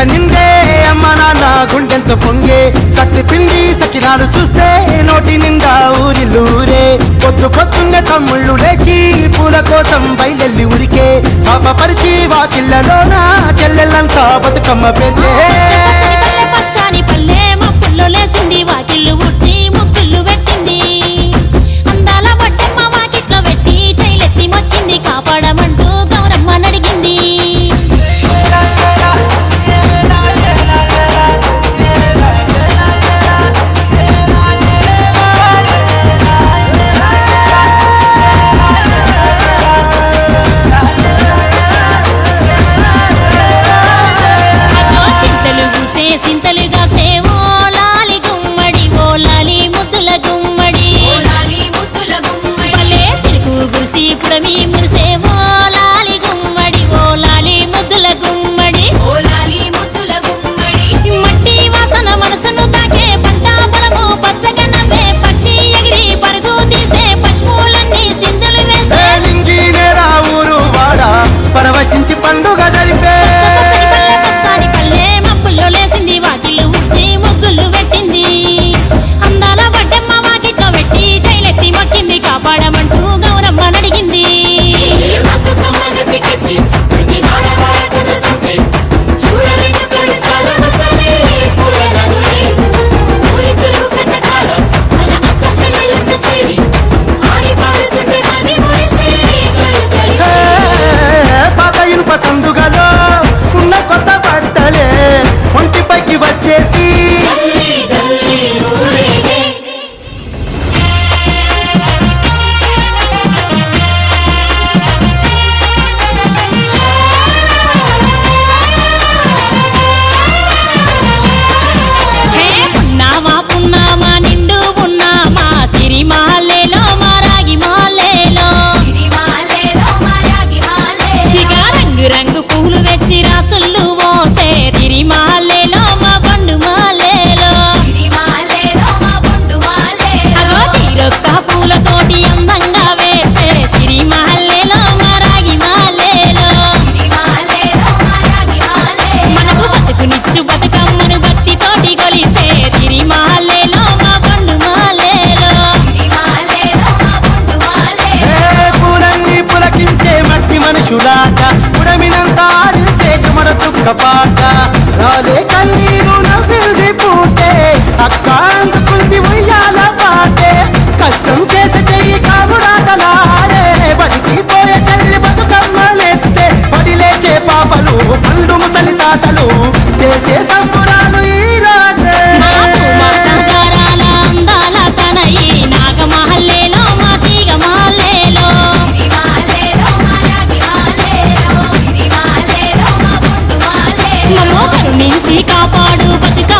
నిందే అమ్మ నాన్న గుండెంతో పొంగే సత్తి పిండి సకినాలు చూస్తే నోటి నిండా ఊరిల్లూరే పొద్దు పొద్దున్నే తమ్ముళ్ళు లేచి పూల కోసం బయలెల్లి ఉరికే శాపపరిచి వాకిళ్ళలోన చెల్లెళ్ళంతా బతుకమ్మ పేర్చే పచ్చాని పల్లె మొక్కుల్లో లేసింది వాకిళ్ళు ఉడ్చి ముక్కుళ్ళు పెట్టింది అందాల బట్టమ్మ వాకిట్లో పెట్టి చైలెత్తి మొక్కింది కాపాడమంటూ గౌరమ్మ నడిగింది సింతలుగా సేవో లాలి గుమ్మడి ఓ లాలి ముద్దుల గుమ్మడి భలే చిరుకు గురిసి పుడమి మురిసేవో లాలి గుమ్మడి ఓ లాలి ముద్దుల గుమ్మడి మట్టి వాసన మనసును తాకే పంట పొలము పచ్చగా నవ్వే పక్షి ఎగిరి పరుగు తీసే పశువులన్నీ సింధులు వేసే లింగినేరా ఊరు వాడ పరవశించి పండుగ జరిపే పచ్చాని పల్లె మబ్బుల్లో లేసింది వాకిళ్ళు ఉచ్చి ముగ్గులు పెట్టింది అందాల బడ్డమ్మ వాకిట్లో పెట్టి చైలెత్తి మొక్కింది కాపాడమంటూ గౌరమ్మ నడిగింది పాత ఇనుప సందుగలో ఉన్న కొత్త బట్టలే ఒంటిపైకి వచ్చేసి పున్నామా నిండు ఉన్నామా సిరి మాలేలో మా రాగి మాలేలో ఇక రంగు రంగు పూలు తెచ్చి రాసులు మోసే సిరి మాలేలో మా పండు మాలేలో అగో తీరొక్క పూలతోటి అందంగా వేసే సిరి మాలేలో మా రాగి మాలేలో మనకు బతుకునిచ్చు బతుకమ్మను భక్తితోటి కొలిసే సిరి మాలేలో మా పండు మాలేలో పూలన్నీ పులకించే మట్టి మనుషులాట పుడమినంత ఆడించే కుమర చుక్క పాట రాలే కన్నీరు నవ్వింది పూటే అక్క అందుకుంది ఉయ్యాల పాటే కష్టం చేసి చెయ్యి కాముడాటలాడే బడికి పోయే చెల్లి బతుకమ్మనెత్తే పడి లేచే పాపలు పండు ముసలి తాతలు చేసే సంబురాలు ఈ రాజే మాతాగారాల అందాల తనయి నాగమహల్లేలో మా తీగ మాలేలో మమ్మో కరుణించి కాపాడు బతుక